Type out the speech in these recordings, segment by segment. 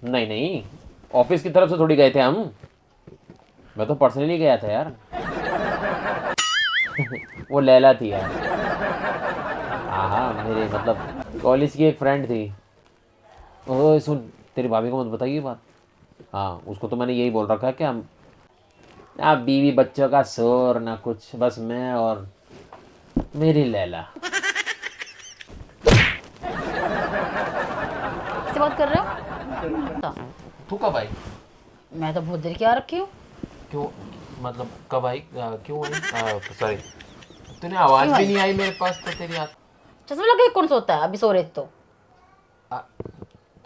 नहीं नहीं, ऑफिस की तरफ से थोड़ी गए थे हम। मैं तो पर्सनली गया था यार। वो लैला थी यार। हाँ हाँ, मेरे मतलब कॉलेज की एक फ्रेंड थी। ओए सुन, तेरी भाभी को मत बताइए बात। हाँ, उसको तो मैंने यही बोल रखा है कि हम ना बीवी बच्चों का शोर ना कुछ, बस मैं और मेरी लैला। किससे बात कर रहे हो? तू कब आई? मैं तो बहुत देर की आ रखी हूँ। क्यों? मतलब कब आई? क्यों आई? सॉरी, तूने आवाज़ क्यों भी आई? नहीं आई मेरे पास तो तेरी चश्मा लगा के कौन सोता है? अभी सो रहे थे तो। आ,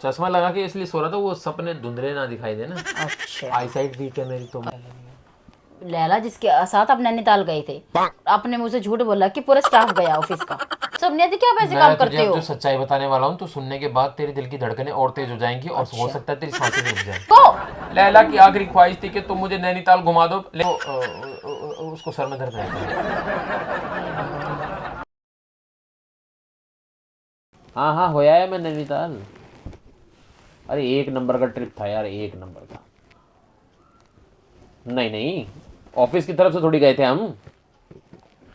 चश्मा लगा के इसलिए सो रहा था, वो सपने धुंधले ना दिखाई दे ना। अच्छा। आई साइट वीक है मेरी तो। लैला जिसके साथ आप नैनीताल गए थे, आपने मुझे झूठ बोला कि पूरा स्टाफ गया ऑफिस का। सब नहीं आती क्या आप ऐसे काम मैं तुझे करते अब हो? जो सच्चाई बताने वाला हूँ तो सुनने के बाद तेरी दिल की धड़कनें और तेज हो जाएंगी और हो अच्छा। सकता है तेरी सांसें भी रुक जाए। को लैला की आखिरी ख्वाहिश थी कि तुम मुझे नैनीताल घुमा दो, उसको सर में दर्द रहता है। हे भगवान। हाँ हाँ, होया है मैं नैनीताल। अरे एक नंबर का ट्रिप था यार, एक नंबर का। नहीं नहीं, ऑफिस की तरफ से थोड़ी गए थे हम।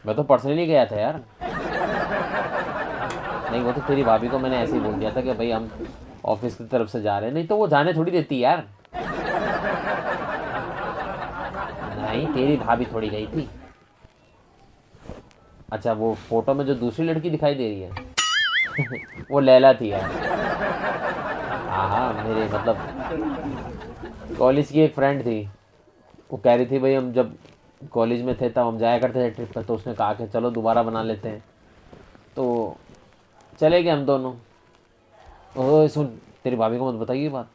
मैं तो पर्सनली गया था यार। नहीं, वो तो तेरी भाभी को मैंने ऐसे ही बोल दिया था कि भाई हम ऑफिस की तरफ से जा रहे हैं, नहीं तो वो जाने थोड़ी देती यार। नहीं, तेरी भाभी थोड़ी गई थी। अच्छा, वो फोटो में जो दूसरी लड़की दिखाई दे रही है वो लैला थी यार। हाँ हाँ, मेरे मतलब कॉलेज की एक फ्रेंड थी। वो कह रही थी भाई हम जब कॉलेज में थे तब हम जाया करते थे ट्रिप पर, तो उसने कहा कि चलो दोबारा बना लेते हैं। तो चले गए हम दोनों। ओए सुन, तेरी भाभी को मत बताइए बात।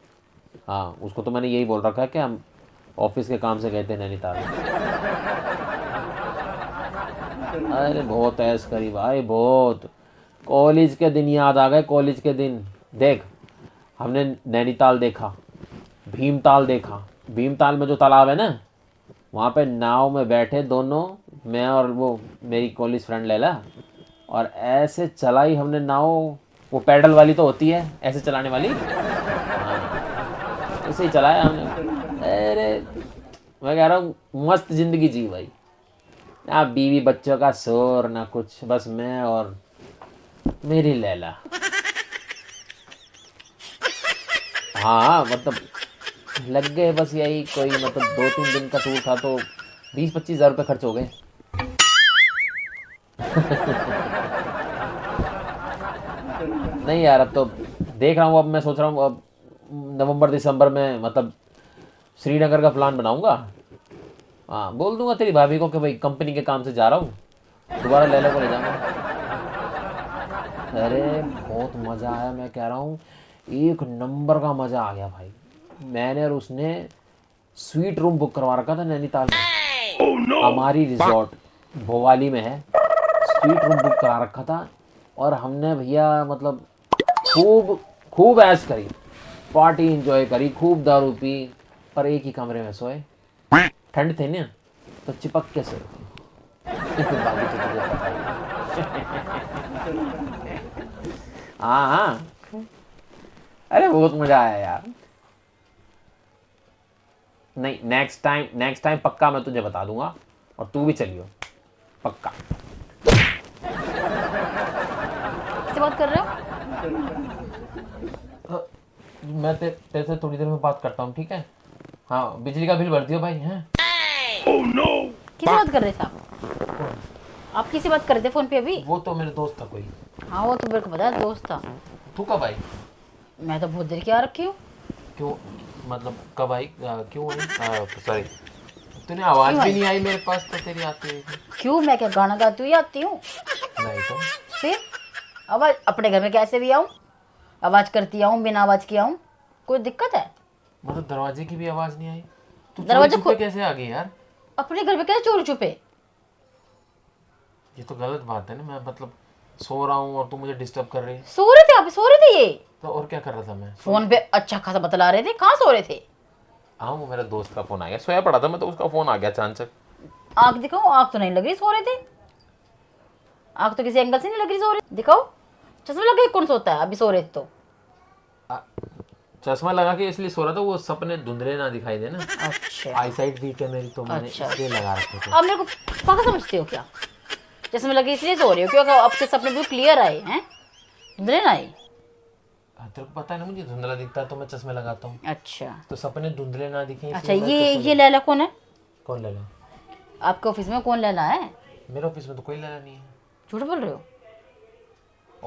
हाँ, उसको तो मैंने यही बोल रखा है कि हम ऑफिस के काम से गए थे नैनीताल। अरे बहुत ऐश करी भाई, बहुत। कॉलेज के दिन याद आ गए, कॉलेज के दिन। देख, हमने नैनीताल देखा, भीमताल देखा। भीमताल में जो तालाब है ना, वहाँ पे नाव में बैठे दोनों, मैं और वो मेरी कॉलेज फ्रेंड लैला, और ऐसे चलाई हमने नाव। वो पैडल वाली तो होती है, ऐसे चलाने वाली। हाँ, ऐसे ही चलाया हमने। अरे मैं कह रहा हूँ मस्त जिंदगी जी भाई। ना बीवी बच्चों का शोर ना कुछ, बस मैं और मेरी लैला। हाँ मतलब लग गए बस यही कोई, मतलब 2-3 दिन का टूर था तो 20-25 हज़ार रुपये खर्च हो गए। नहीं यार, अब तो देख रहा हूँ, अब मैं सोच रहा हूँ अब नवंबर दिसंबर में मतलब श्रीनगर का प्लान बनाऊंगा। हाँ, बोल दूंगा तेरी भाभी को कि भाई कंपनी के काम से जा रहा हूँ, दोबारा लैला को ले जाऊंगा। अरे बहुत मज़ा आया, मैं कह रहा हूँ एक नंबर का मज़ा आ गया भाई। मैंने और उसने स्वीट रूम बुक करवा रखा था नैनीताल में। हमारी रिजॉर्ट भोवाली में है, स्वीट रूम बुक करा रखा था। और हमने भैया मतलब खूब खूब ऐश करी, पार्टी इंजॉय करी, खूब दारू पी, पर एक ही कमरे में सोए। ठंड थे ना, तो चिपक के सोए थे। बाकी तो तुझे पता ही है। हाँ हाँ, अरे बहुत मजा आया यार। नहीं, नेक्स्ट टाइम पक्का मैं तुझे बता दूंगा, और तू भी चलियो, पक्का। किससे बात कर रहे हो? मैं तेरे से थोड़ी देर में बात करता हूँ, ठीक है? हाँ, बिजली का बिल भर दियो भाई हैं। किससे बात कर रहे थे आप? आप किससे बात कर रहे थे फोन पे अभी? वो तो मेरे दोस्त था कोई। हाँ, वो तो मेरे को पता है, दोस्त था। तू कब आई? मैं तो बहुत देर की आ रखी हूँ। क्यों? मतलब कब आई? क्यों आई? सॉरी, तूने आवाज़ क्यों भी आई? नहीं आई मेरे पास तो तेरी आती हुई। क्यों, मैं क्या गाना गाती हुई आती हूँ? नहीं तो। फिर आवाज अपने घर में कैसे भी आऊँ? आवाज करती आऊँ, बिना आवाज की आऊँ? कोई दिक्कत है? मतलब दरवाजे की भी आवाज़ नहीं आई? तू चोरी दरवाजा छुपे खुद कैसे आ गई यार? अपने घर में कैसे चोरी छुपे? ये तो गलत बात है ना, मैं मतलब सो रहा हूँ और तू मुझे डिस्टर्ब कर रही है। सो रहे थे आप? सो रहे थे ये? तो और क्या कर रहा था मैं? फोन पे अच्छा खासा बतला रहे थे, कहाँ सो रहे थे? हाँ, वो मेरा दोस्त का फ़ोन आ गया, सोया पड़ा था मैं तो उसका फ़ोन आ गया अचानक। आँख दिखाओ, आँख तो नहीं लग रही सो रहे थे। आँख तो किसी एंगल से नहीं लग रही सो रहे, दिखाओ। चश्मा लगा के कौन सोता है? अभी सो रहे थे तो। चश्मा लगा के इसलिए सो रहा था, वो सपने धुंधले ना दिखाई दे ना। अच्छा आई साइट वीक है मेरी, तो मैंने अच्छा। इसलिए लगा रखे थे। अब मेरे को पागल समझते हो क्या? चश्मे लगे इसलिए सो रही हो क्योंकि आपके सपने बिल्कुल क्लियर आए हैं, धुंधले ना आए? तेरे को पता है ना मुझे धुंधला दिखता है तो मैं चश्मे लगाता हूँ, अच्छा तो सपने धुंधले ना दिखे अच्छा। इसलिए मैं ये चश्मे ये लैला कौन है? कौन ले ला? आपके ऑफिस में कौन लैला है? मेरे ऑफिस में तो कोई लैला नहीं है। झूठ बोल रहे हो?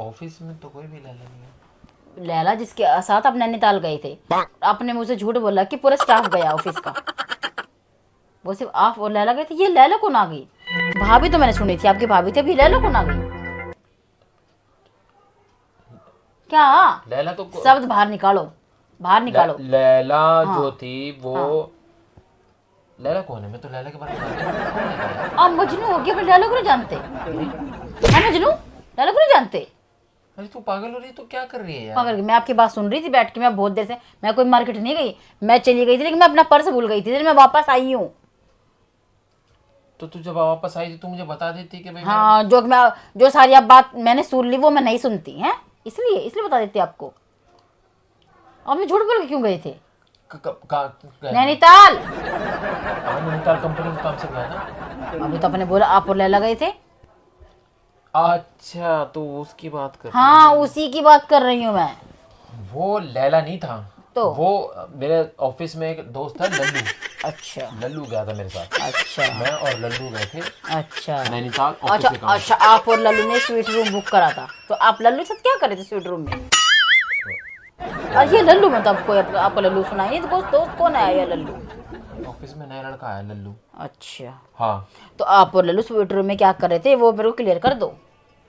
ऑफिस में तो कोई भी लैला नहीं है। लैला जिसके साथ आप नैनीताल गए थे, आपने मुझे झूठ बोला कि पूरा स्टाफ गया ऑफिस का, वो सिर्फ आप और लैला गए थे। ये लैला कौन आ गई? भाभी तो मैंने सुनी थी, आपकी भाभी थी, अभी लैला कौन आ गई? क्या? लैला तो शब्द बाहर निकालो, बाहर निकालो। लैला जो थी वो लैला कौन है? मैं तो लैला के बारे में जानता हूँ। कौन लैला है? आप मजनू हो गए, लैला को नहीं जानते? है मजनू? लैला को नहीं जानते? अरे तू पागल हो रही है, तो क्या कर रही है यार? पागल, मैं आपकी बात सुन रही थी बैठ के, मैं बहुत देर से, मैं कोई मार्केट नहीं गई, मैं चली गई थी लेकिन मैं अपना पर्स भूल गई थी, मैं वापस आई हूँ। तो तू जब वापस आई थी तो मुझे बता देती कि भाई हाँ, जो सारी आप बात मैंने सुन ली वो मैं नहीं सुनती हैं, इसलिए बता देती आपको। आपने झूठ बोल के क्यों गए थे? नैनीताल। नैनीताल कंपनी में काम से गया ना। अभी तो आपने बोला आप और लैला गए थे। अच्छा, तो उसकी बात कर। हाँ, उसी की बात कर रही हूँ मैं। वो लैला नहीं था, तो वो मेरे ऑफिस में एक दोस्त था लल्लू। अच्छा लल्लू गया था मेरे साथ। अच्छा मैं और लल्लू गए थे अच्छा नैनीताल ऑफिस अच्छा के काम। अच्छा। आप और लल्लू ने स्वीट रूम बुक करा था, तो आप लल्लू के साथ क्या करे थे स्वीट रूम में? और ये लल्लू, मतलब कोई आपको लल्लू सुनाइए, तो दोस्त कौन है ये लल्लू? ऑफिस में नया लड़का आया लल्लू। अच्छा, हाँ। तो आप और लल्लू स्वीट रूम में क्या कर रहे थे वो मेरे को क्लियर कर दो।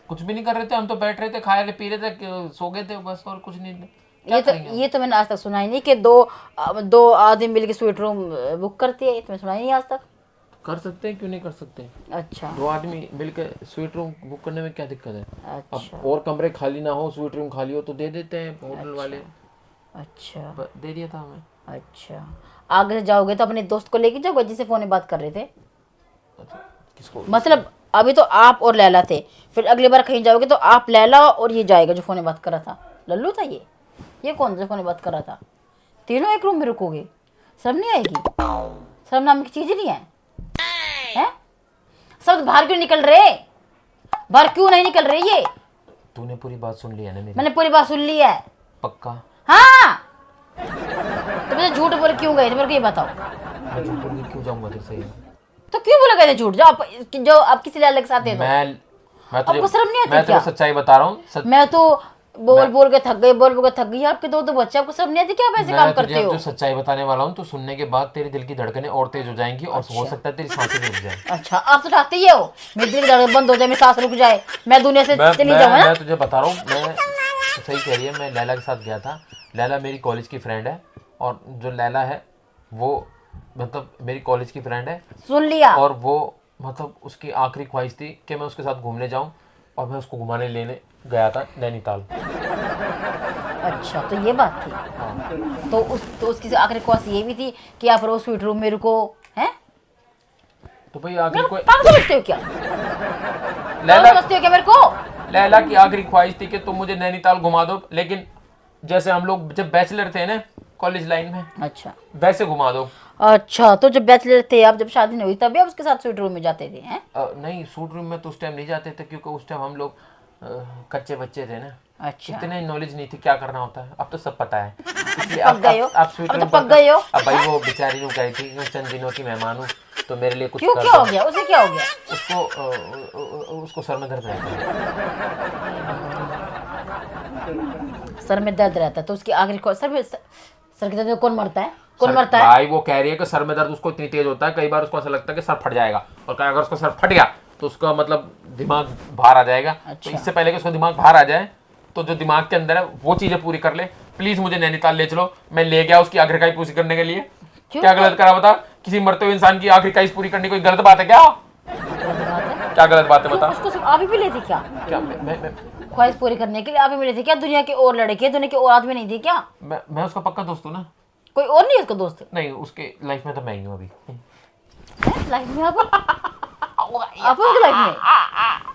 कुछ भी नहीं कर रहे थे, हम तो बैठ रहे थे, खा रहे पी रहे थे, सो गए थे बस, और कुछ नहीं। क्या करेंगे? ये तो मैंने आज तक सुना ही नहीं कि दो आदमी मिलके स्वीट रूम बुक करती है, ये तो मैंने सुना ही नहीं आज तक। कर सकते हैं, क्यों नहीं कर सकते? अच्छा दो आदमी मिलकर स्वीट रूम बुक करने में क्या दिक्कत है? अच्छा अब और कमरे खाली ना हो, स्वीट रूम खाली हो तो दे देते हैं होटल वाले। अच्छा दे दिया था हमें। अच्छा। आगे से जाओगे तो अपने दोस्त को लेके जाओगे जिससे फोन में बात कर रहे थे? किसको? मतलब अभी तो आप और लैला थे, फिर अगली बार कहीं जाओगे तो आप, लैला और ये जाएगा जो फोन में बात कर रहा था। लल्लू था ये कौन सा फोन में बात कर रहा था? तीनों एक रूम में रुकोगे? शर्म नहीं आएगी? शर्म नाम की चीज नहीं है, हैं? सब बाहर क्यों निकल रहे? बाहर क्यों नहीं निकल रहे? ये तूने पूरी बात सुन ली है ना मेरी? मैंने पूरी बात सुन ली है। पक्का? हाँ। तो मुझे झूठ बोल क्यों गए थे मेरे को ये बताओ। मैं झूठ बोल के क्यों जाऊंगा तेरे से? तो क्यों बोला गए थे झूठ? जो आप किसी लैला के साथ थे तो आपको शर्म नहीं आती मैं क्या? तुझे सच्चाई बता रहा हूँ। मैं तो बोल के थक गई। आपके दो बच्चे, आपको सब नहीं आती क्या? आप ऐसे काम करते हो? जो सच्चाई बताने वाला हूँ तो सुनने के बाद तेरे दिल की धड़कनें और तेज हो जाएंगी, और हो सकता है तेरी सांसें भी रुक जाए। अच्छा, आप तो चाहते ही हो मेरी दिल की धड़कन बंद हो जाए, मेरी सांस रुक जाए, मैं दुनिया से चली जाऊँ। मैं तुझे बता रहा हूँ, मैं सही कह रही है। मैं लैला के साथ गया था। लैला मेरी कॉलेज की फ्रेंड है, और जो लैला है वो मतलब मेरी कॉलेज की फ्रेंड है। सुन लिया। और वो मतलब उसकी आखिरी ख्वाहिश थी कि मैं उसके साथ घूमने जाऊं, और मैं उसको घुमाने लेने गया था नैनीताल। अच्छा, तो ये बात थी। हाँ। तो उसकी आखिरी ख्वाहिश ये भी थी कि आप रोज स्वीट रूम में रुको, हैं? तो भाई आखिरी कोई पागल समझते हो क्या? समझते हो क्या मेरे को? लैला की आखिरी ख्वाहिश थी कि तुम मुझे नैनीताल घुमा दो, लेकिन जैसे हम लोग जब बैचलर थे ना कॉलेज लाइन में, अच्छा वैसे घुमा दो। अच्छा, तो जब बैचलर थे आप, जब शादी नहीं हुई तभी आप उसके साथ स्वीट रूम में जाते थे, हैं? नहीं, सूट रूम में तो उस टाइम नहीं जाते थे, क्योंकि उस टाइम हम लोग कच्चे बच्चे थे ना। अच्छा, इतने नॉलेज नहीं थी क्या करना होता है। अब तो सब पता है, इसलिए पक गए हो। आप स्वीट अब तो रूम पक गए हो। अब भाई वो बेचारी नु कही थी कि चंद दिनों की मेहमान हूँ, तो मेरे लिए कुछ क्यों? कर क्या दो। हो गया उसे? क्या हो गया? उसको सर में दर्द रहता है। सर में दर्द रहता है तो उसकी आखिरी सर के दर्द में कौन मरता है? कौन मरता है? भाई वो कह रही है कि सर में दर्द उसको इतनी तेज होता है, कई बार उसको ऐसा लगता है कि सर फट जाएगा, और अगर उसका सर फट गया तो उसका मतलब दिमाग बाहर आ जाएगा। अच्छा। तो इससे पहले कि उसका दिमाग बाहर आ जाए, तो जो दिमाग के अंदर है वो चीजें पूरी कर ले। प्लीज मुझे नैनीताल ले चलो। मैं ले गया उसकी आखिरी ख्वाहिश पूरी करने के लिए। क्या गलत करा बता? किसी मरते हुए इंसान की आखिरी ख्वाहिश पूरी करनी कोई गलत बात है क्या? क्या गलत बात है बता? उसको सिर्फ आप ही मिले थे क्या? क्या ख्वाहिश पूरी करने के लिए आप ही मिले थे क्या? दुनिया के और लड़के, दुनिया के और आदमी नहीं थे क्या? मैं उसका पक्का दोस्त हूँ ना। कोई और नहीं है उसका दोस्त? नहीं, उसके लाइफ में तो मैं ही हूँ अभी। लाइफ में आप उसकी लाइफ में?